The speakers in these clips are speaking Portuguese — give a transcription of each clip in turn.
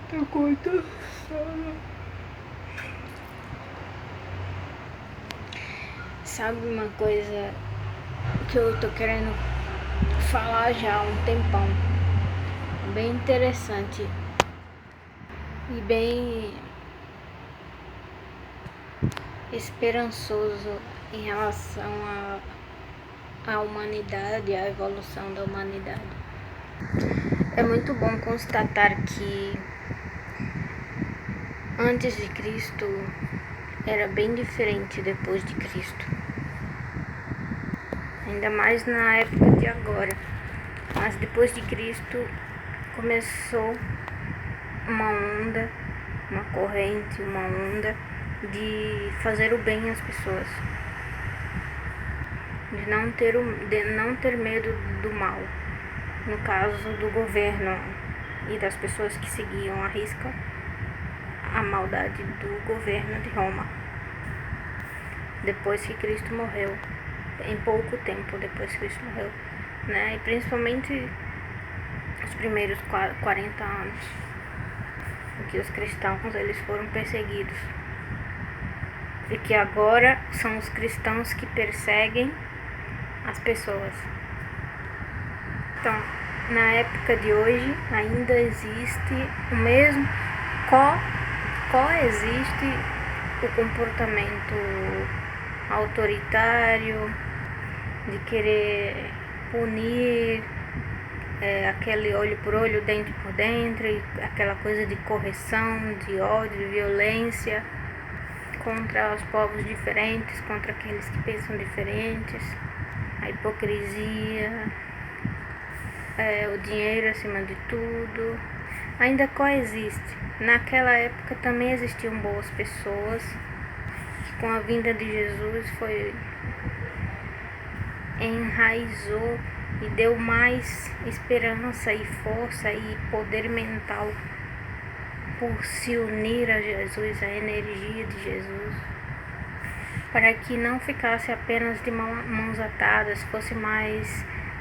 Tô com muito sono. Sabe uma coisa que eu tô querendo falar já há um tempão? Bem interessante e bem esperançoso em relação à humanidade, à evolução da humanidade. É muito bom constatar que antes de Cristo era bem diferente depois de Cristo. Ainda mais na época de agora. Mas depois de Cristo começou uma onda, uma corrente, uma onda de fazer o bem às pessoas. De não ter medo do mal. No caso do governo e das pessoas que seguiam à risca a maldade do governo de Roma. Depois que Cristo morreu, em pouco tempo depois que Cristo morreu, né? E principalmente os primeiros 40 anos, em que os cristãos eles foram perseguidos. E que agora são os cristãos que perseguem as pessoas. Então, na época de hoje, ainda existe o mesmo, coexiste o comportamento autoritário, de querer punir, aquele olho por olho, dente por dente, aquela coisa de correção, de ódio, de violência contra os povos diferentes, contra aqueles que pensam diferentes, a hipocrisia, o dinheiro acima de tudo, ainda coexiste. Naquela época também existiam boas pessoas, que com a vinda de Jesus enraizou e deu mais esperança e força e poder mental por se unir a Jesus, a energia de Jesus, para que não ficasse apenas de mãos atadas,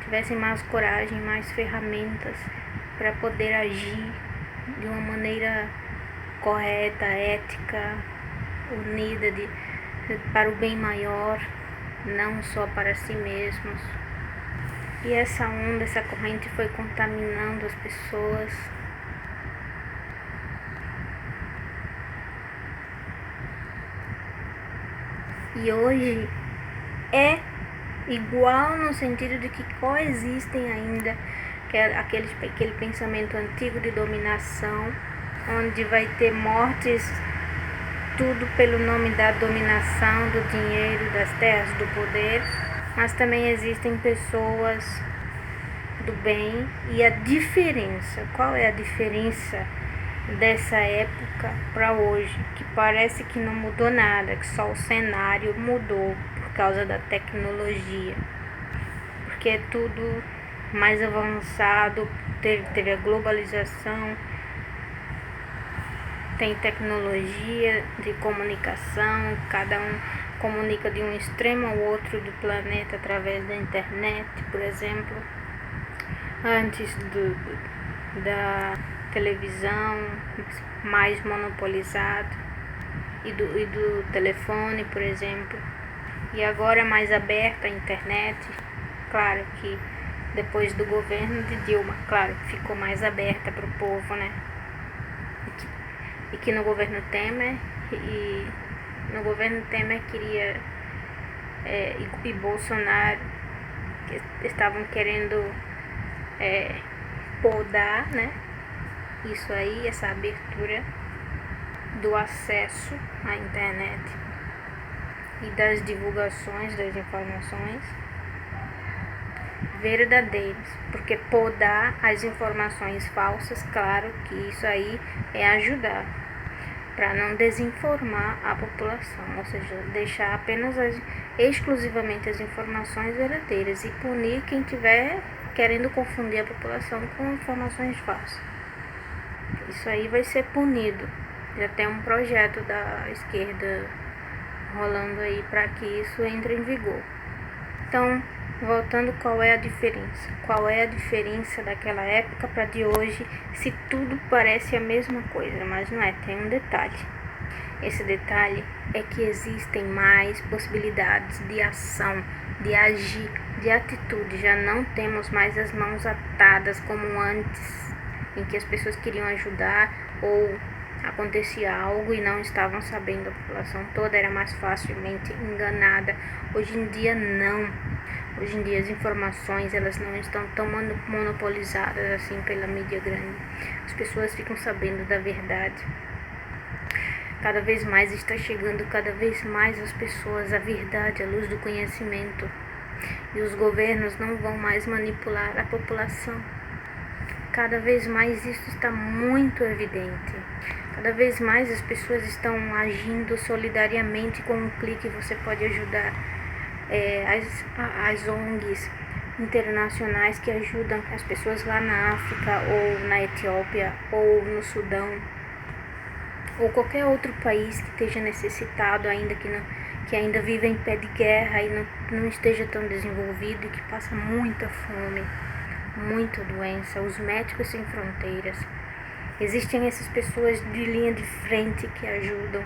tivessem mais coragem, mais ferramentas para poder agir de uma maneira correta, ética, unida para o bem maior, não só para si mesmos. E essa onda, essa corrente foi contaminando as pessoas. E hoje é igual no sentido de que coexistem ainda aquele pensamento antigo de dominação, onde vai ter mortes, tudo pelo nome da dominação, do dinheiro, das terras, do poder, mas também existem pessoas do bem. E a diferença, qual é a diferença dessa época para hoje? Que parece que não mudou nada, que só o cenário mudou por causa da tecnologia, porque é tudo mais avançado, teve a globalização, tem tecnologia de comunicação, cada um comunica de um extremo ao outro do planeta através da internet, por exemplo. Antes da televisão mais monopolizado e do telefone, por exemplo. E agora mais aberta a internet. Claro que depois do governo de Dilma, claro, ficou mais aberta para o povo, né? E que no governo Temer queria e Bolsonaro que estavam querendo podar, né? Isso aí, essa abertura do acesso à internet e das divulgações das informações verdadeiras, porque podar as informações falsas, claro que isso aí é ajudar para não desinformar a população, ou seja, deixar apenas exclusivamente as informações verdadeiras e punir quem tiver querendo confundir a população com informações falsas. Isso aí vai ser punido. Já tem um projeto da esquerda rolando aí para que isso entre em vigor. Então, Voltando, qual é a diferença? Qual é a diferença daquela época para de hoje, se tudo parece a mesma coisa, mas não é, tem um detalhe. Esse detalhe é que existem mais possibilidades de ação, de agir, de atitude. Já não temos mais as mãos atadas como antes, em que as pessoas queriam ajudar ou acontecia algo e não estavam sabendo, a população toda era mais facilmente enganada. Hoje em dia não. Hoje em dia as informações elas não estão tão monopolizadas assim pela mídia grande. As pessoas ficam sabendo da verdade. Cada vez mais está chegando cada vez mais às pessoas a verdade, a luz do conhecimento. E os governos não vão mais manipular a população. Cada vez mais isso está muito evidente. Cada vez mais as pessoas estão agindo solidariamente. Com um clique você pode ajudar as ONGs internacionais que ajudam as pessoas lá na África ou na Etiópia ou no Sudão ou qualquer outro país que esteja necessitado ainda, que ainda vive em pé de guerra e não esteja tão desenvolvido e que passa muita fome, muita doença. Os médicos sem fronteiras. Existem essas pessoas de linha de frente que ajudam.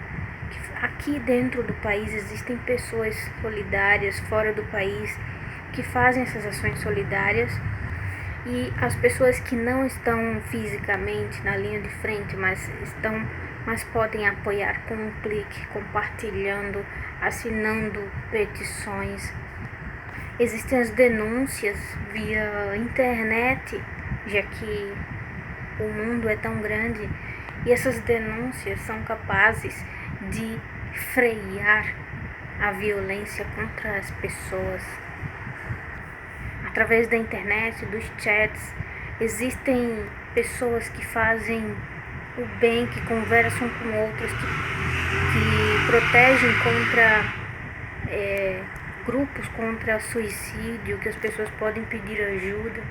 Aqui dentro do país existem pessoas solidárias, fora do país, que fazem essas ações solidárias. E as pessoas que não estão fisicamente na linha de frente, mas podem apoiar com um clique, compartilhando, assinando petições. Existem as denúncias via internet, já que o mundo é tão grande, e essas denúncias são capazes de frear a violência contra as pessoas. Através da internet, dos chats, existem pessoas que fazem o bem, que conversam com outras, que protegem contra grupos contra suicídio, que as pessoas podem pedir ajuda.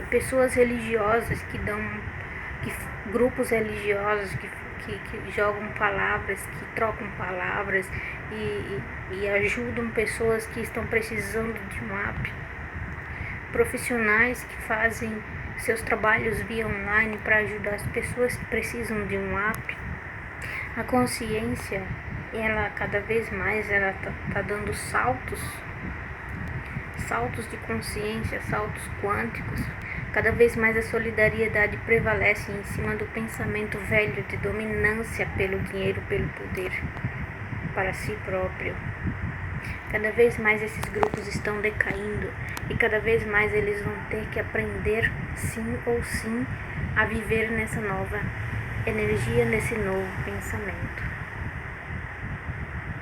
Pessoas religiosas grupos religiosos que jogam palavras, que trocam palavras e ajudam pessoas que estão precisando de um app. Profissionais que fazem seus trabalhos via online para ajudar as pessoas que precisam de um app. A consciência, ela cada vez mais ela tá dando saltos de consciência, saltos quânticos. Cada vez mais a solidariedade prevalece em cima do pensamento velho de dominância pelo dinheiro, pelo poder, para si próprio. Cada vez mais esses grupos estão decaindo e cada vez mais eles vão ter que aprender, sim ou sim, a viver nessa nova energia, nesse novo pensamento.